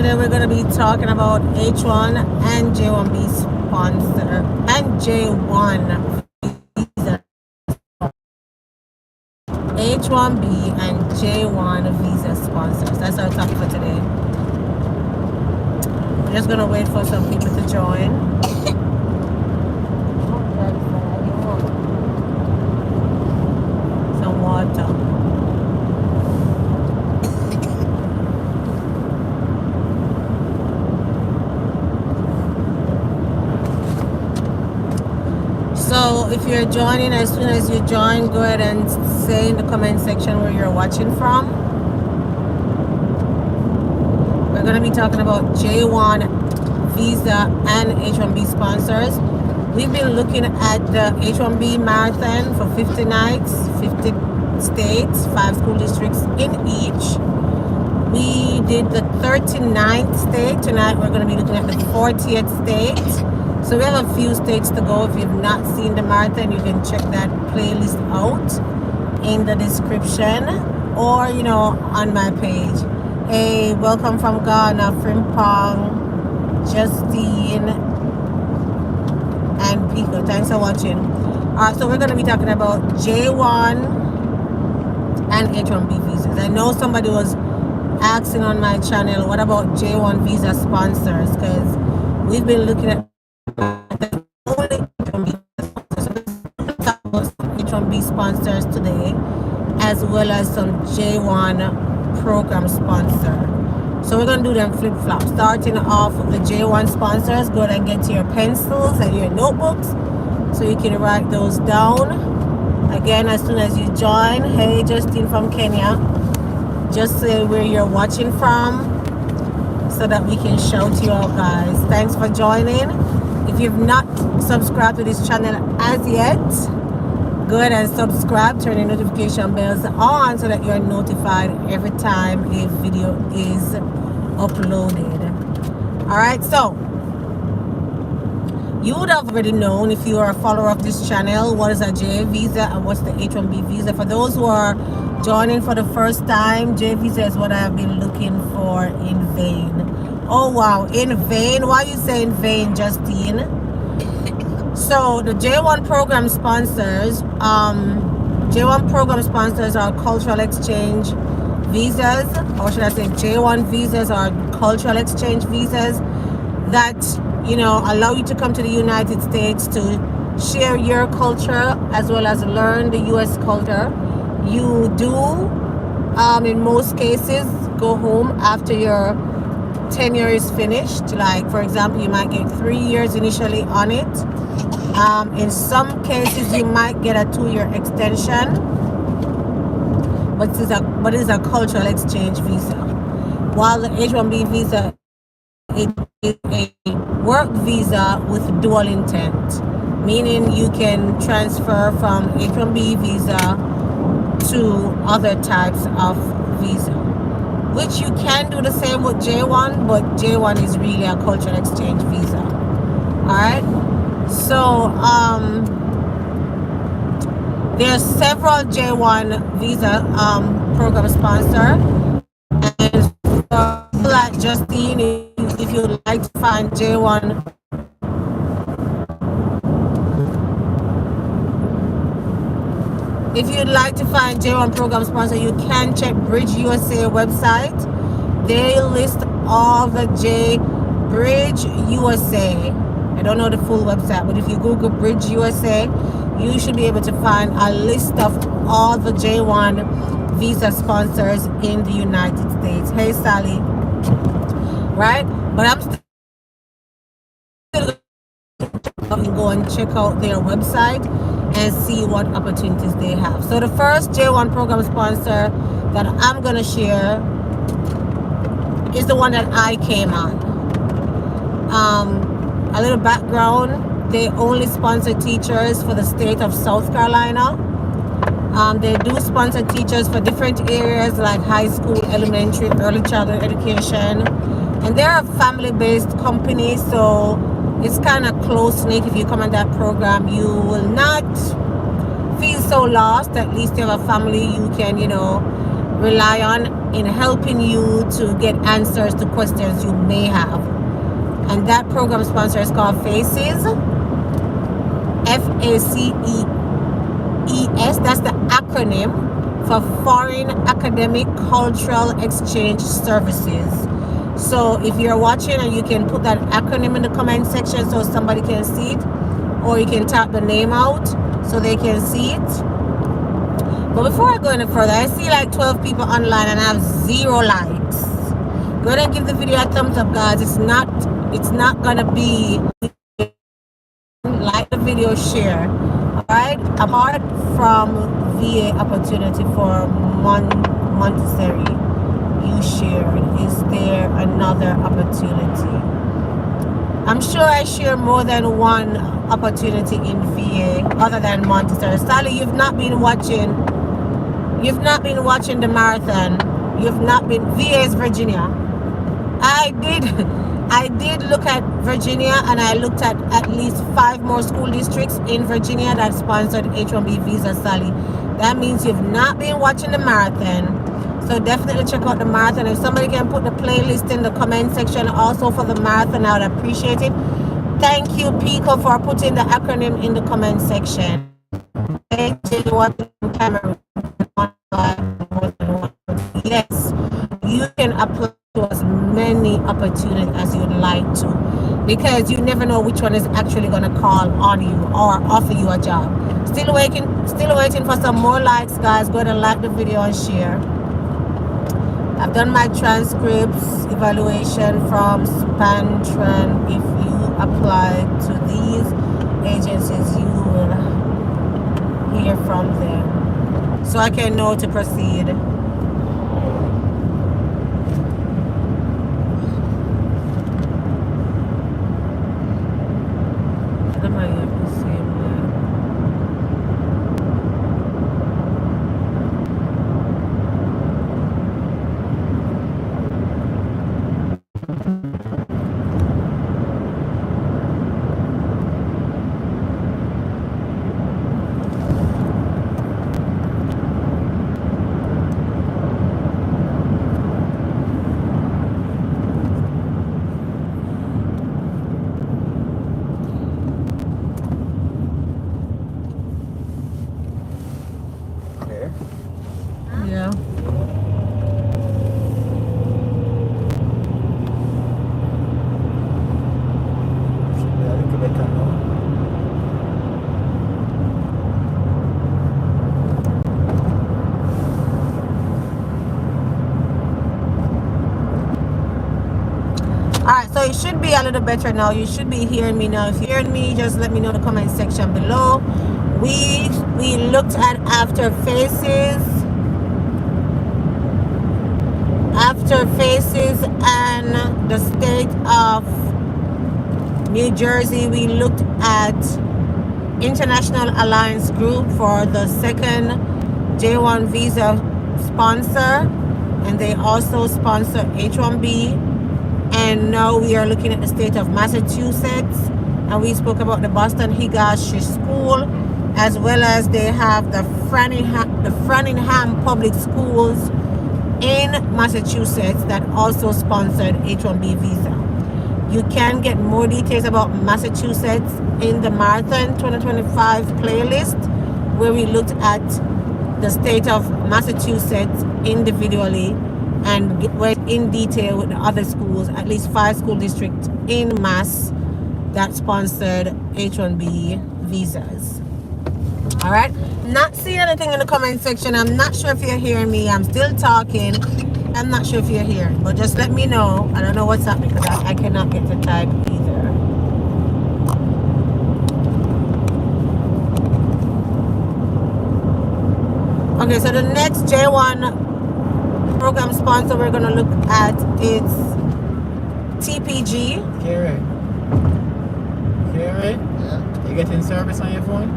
today we're going to be talking about H1 and J1B sponsor and J1 visa. H1B and J1 visa sponsors. That's our topic for today. We're just going to wait for some people to join. Some water. So if you're joining, as soon as you join, go ahead and say in the comment section where you're watching from. We're going to be talking about J1 visa and H1B sponsors. We've been looking at the H1B marathon for 50 nights, 50 states, 5 school districts in each. We did the 39th state. Tonight we're going to be looking at the 40th state. So we have a few states to go. If you've not seen the marathon, you can check that playlist out in the description or, on my page. Hey, welcome from Ghana, Frimpong, Justine, and Pico. Thanks for watching. Alright, so we're going to be talking about J1 and H1B visas. I know somebody was asking on my channel, what about J1 visa sponsors? Because we've been looking at H1B sponsors today, as well as some J1 program sponsor. So we're going to do them flip-flop. Starting off with the J1 sponsors, go ahead and get your pencils and your notebooks so you can write those down. Again, as soon as you join, hey, Justine from Kenya, just say where you're watching from so that we can shout you out, guys. Thanks for joining. If you've not subscribed to this channel as yet, go ahead and subscribe, turn your notification bells on so that you're notified every time a video is uploaded. Alright, so you would have already known, if you are a follower of this channel, what is a J visa and what's the H1B visa. For those who are joining for the first time, J visa is what I have been looking for in vain. Oh wow, in vain? Why you say in vain, Justine? So the J1 program sponsors, J1 program sponsors are cultural exchange visas, or should I say J1 visas are cultural exchange visas that, allow you to come to the United States to share your culture as well as learn the US culture. You do, in most cases, go home after your tenure is finished. Like, for example, you might get 3 years initially on it. In some cases, you might get a 2-year extension, but it is a cultural exchange visa. While the H1B visa is a work visa with dual intent, meaning you can transfer from H1B visa to other types of visa, which you can do the same with J1, but J1 is really a cultural exchange visa. Alright, so there are several J1 visa program sponsor, and for like Justine, if you'd like to find J1 program sponsor, you can check Bridge USA website. They list all the Bridge USA. I don't know the full website, but if you Google Bridge USA, you should be able to find a list of all the J1 visa sponsors in the United States. Hey, Sally. Right? But I'm still going to go and check out their website and see what opportunities they have. So the first J1 program sponsor that I'm going to share is the one that I came on. A little background, they only sponsor teachers for the state of South Carolina. They do sponsor teachers for different areas like high school, elementary, early childhood education. And they're a family-based company, so it's kind of close-knit. If you come on that program, you will not feel so lost. At least you have a family you can, rely on in helping you to get answers to questions you may have. And that program sponsor is called FACES, FACES. That's the acronym for Foreign Academic Cultural Exchange Services. So if you're watching, and you can put that acronym in the comment section so somebody can see it, or you can type the name out so they can see it. But before I go any further, I see like 12 people online and I have 0 likes. Go ahead and give the video a thumbs up, guys. It's not gonna be like the video, share. Alright, apart from VA opportunity for Montessori you shared, is there another opportunity? I'm sure I share more than one opportunity in VA other than Montessori. Sally, you've not been watching the marathon. VA is Virginia. I did look at Virginia, and I looked at least 5 more school districts in Virginia that sponsored H1B visa, Sally. That means you've not been watching the marathon. So definitely check out the marathon. If somebody can put the playlist in the comment section also for the marathon, I would appreciate it. Thank you, Pico, for putting the acronym in the comment section. Yes, you can apply to as many opportunities as you'd like to, because you never know which one is actually going to call on you or offer you a job. Still waiting for some more likes, guys. Go ahead and like the video and share. I've done my transcripts evaluation from Spantran. If you apply to these agencies, you will hear from them, so I can know to proceed. Yeah. Alright, so it should be a little better now. You should be hearing me now. If you're hearing me, just let me know in the comment section below. We looked at After Faces and the state of New Jersey. We looked at International Alliance Group for the second J1 visa sponsor, and they also sponsor H1B. And now we are looking at the state of Massachusetts, and we spoke about the Boston Higashi School, as well as they have the Framingham Public Schools in Massachusetts that also sponsored H1B visa. You can get more details about Massachusetts in the Marathon 2025 playlist, where we looked at the state of Massachusetts individually and went in detail with the other schools, at least 5 school districts in Mass that sponsored H1B visas. All right, not seeing anything in the comment section. I'm not sure if you're hearing me. I'm still talking. I'm not sure if you're hearing, but just let me know. I don't know what's happening because I cannot get to type either. Okay, so the next J1 program sponsor we're going to look at is TPG. Karen. Yeah. You getting service on your phone?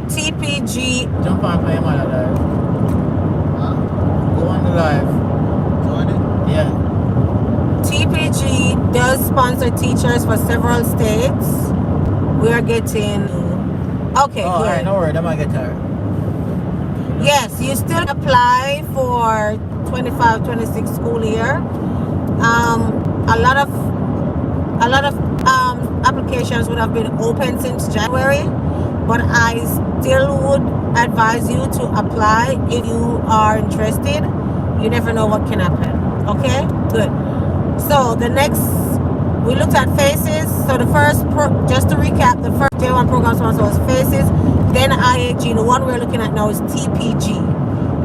TPG. Jump on, play him on the live. Go on the live. Join it? Yeah. TPG does sponsor teachers for several states. We are getting... Okay, good. Alright, no worries. I might get tired. Yes, you still apply for 25-26 school year. A lot of applications would have been open since January, but I still would advise you to apply if you are interested. You never know what can happen. Okay, good. So the next, we looked at faces. So the first, just to recap, the first J1 program sponsor was faces. Then IAG. The one we're looking at now is TPG.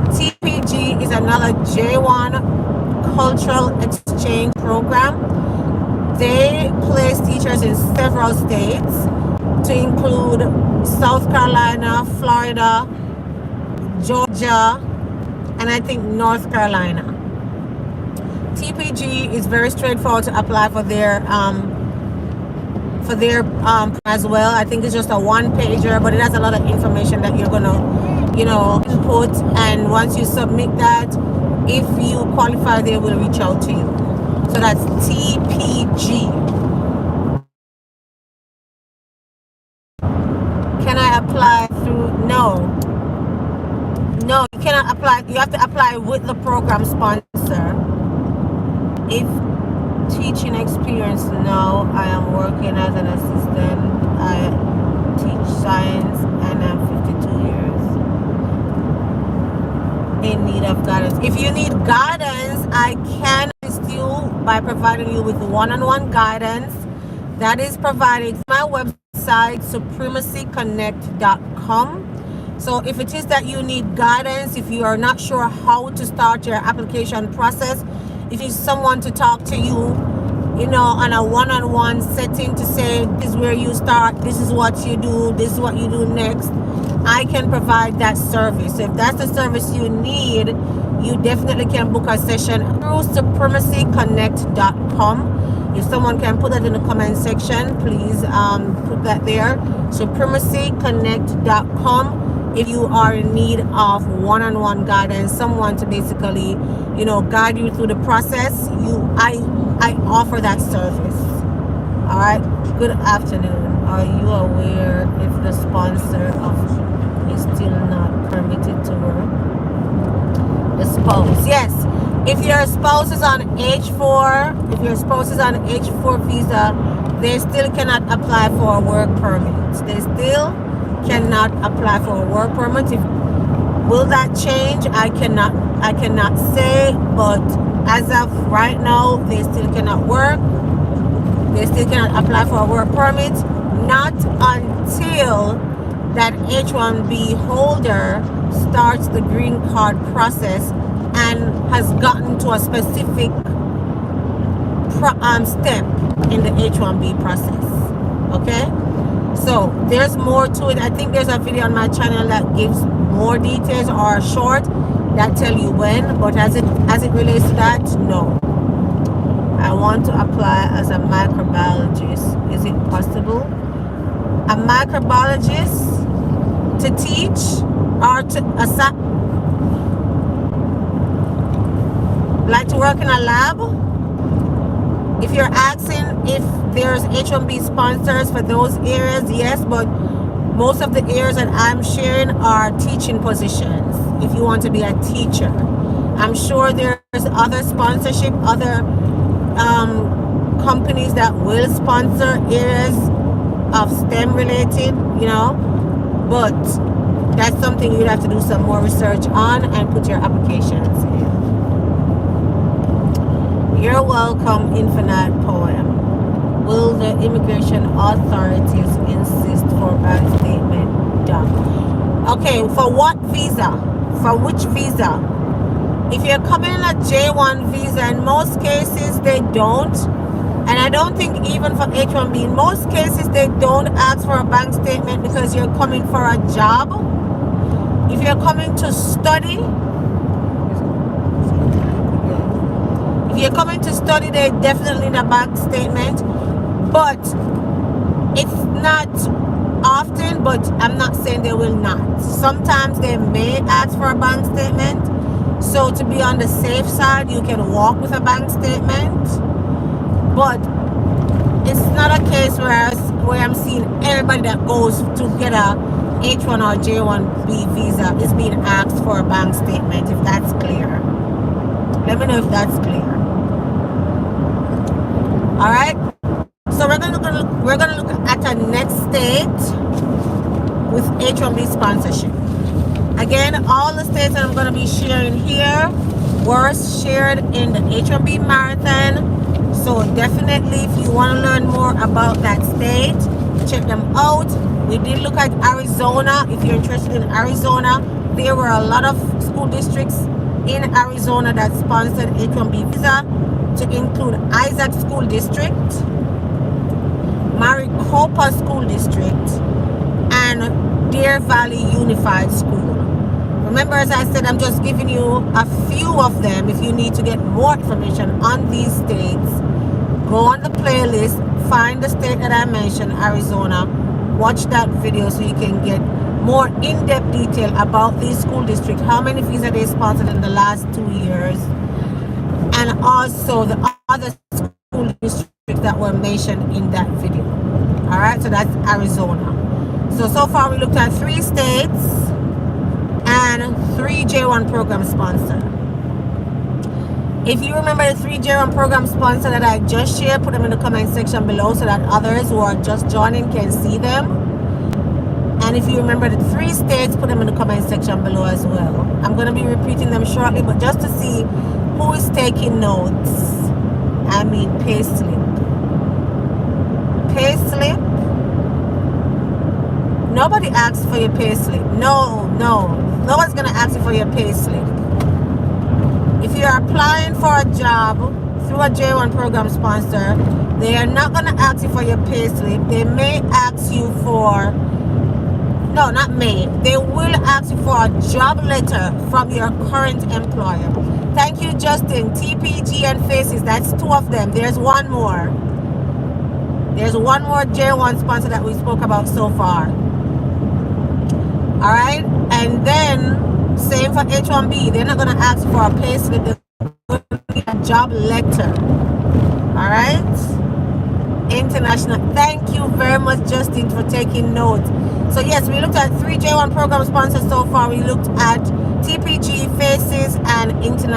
TPG is another J1 cultural exchange program. They place teachers in several states, to include South Carolina, Florida, Georgia, and I think North Carolina. TPG is very straightforward to apply for their as well. I think it's just a one-pager, but it has a lot of information that you're gonna, input. And once you submit that, if you qualify, they will reach out to you. So that's TPG. Can I apply through? No, you cannot apply. You have to apply with the program sponsor. If teaching experience, no, I am working as an assistant. I teach science and I'm 52 years in need of guidance. If you need guidance, I can assist you by providing you with one-on-one guidance. That is provided through my website, supremacyconnect.com. So if it is that you need guidance, if you are not sure how to start your application process, if you need someone to talk to you, on a one-on-one setting to say, this is where you start, this is what you do, this is what you do next, I can provide that service. So if that's the service you need, you definitely can book a session through supremacyconnect.com. If someone can put that in the comment section, please put that there. Supremacyconnect.com. If you are in need of one-on-one guidance, someone to basically, guide you through the process, I offer that service. All right. Good afternoon. Are you aware if the sponsor is still not permitted to work? The spouse, yes. If your spouse is on H4, visa, they still cannot apply for a work permit. They still cannot apply for a work permit. Will that change? I cannot say, but as of right now, they still cannot work. They still cannot apply for a work permit, not until that H1B holder starts the green card process and has gotten to a specific step in the H1B process. Okay, so there's more to it. I think there's a video on my channel that gives more details, or a short that tell you when, but as it relates to that, no. I want to apply as a microbiologist. Is it possible? A microbiologist to teach, or to like to work in a lab? If you're asking if there's H1B sponsors for those areas, yes, but most of the areas that I'm sharing are teaching positions. If you want to be a teacher, I'm sure there's other sponsorship, other companies that will sponsor areas of STEM related, but that's something you'd have to do some more research on and put your applications in. You're welcome, Infinite Poem. Will the immigration authorities insist for bank statement done? Okay, for what visa? For which visa? If you're coming in a J1 visa, in most cases they don't. And I don't think even for H1B, in most cases they don't ask for a bank statement because you're coming for a job. If you're coming to study, they definitely need a bank statement. But it's not often, but I'm not saying they will not. Sometimes they may ask for a bank statement. So to be on the safe side, you can walk with a bank statement. But it's not a case where I'm seeing everybody that goes to get a H1 or J1B visa is being asked for a bank statement, if that's clear. Let me know if that's clear. All right. So we're gonna look at a next state with H1B sponsorship. Again, all the states that I'm gonna be sharing here were shared in the H1B marathon. So definitely, if you want to learn more about that state, check them out. We did look at Arizona. If you're interested in Arizona, there were a lot of school districts in Arizona that sponsored H1B visa, to include Isaac School District, Maricopa School District, and Deer Valley Unified School. Remember, as I said, I'm just giving you a few of them. If you need to get more information on these states, go on the playlist, find the state that I mentioned, Arizona, watch that video so you can get more in-depth detail about these school districts, how many visas they sponsored in the last 2 years, and also the other school districts that were mentioned in that video. All right, so that's Arizona. So far we looked at 3 states and 3 J1 program sponsors. If you remember the 3 J1 program sponsor that I just shared, put them in the comment section below so that others who are just joining can see them. And if you remember the 3 states, put them in the comment section below as well. I'm going to be repeating them shortly, but just to see who is taking notes. I mean payslip. Payslip? Nobody asks for your payslip. No one's going to ask you for your payslip. If you're applying for a job through a J1 program sponsor, they are not going to ask you for your payslip. They may ask you for, no, not may, they will ask you for a job letter from your current employer. Thank you, Justin. TPG and Faces, that's 2 of them. There's one more. There's one more J1 sponsor that we spoke about so far. All right, and then same for H1B. They're not going to ask for a payslip. They're going to need a job letter. All right, international. Thank you very much, Justin, for taking notes. So yes, we looked at 3 J1 program sponsors so far. We looked at TPG, Faces, and international.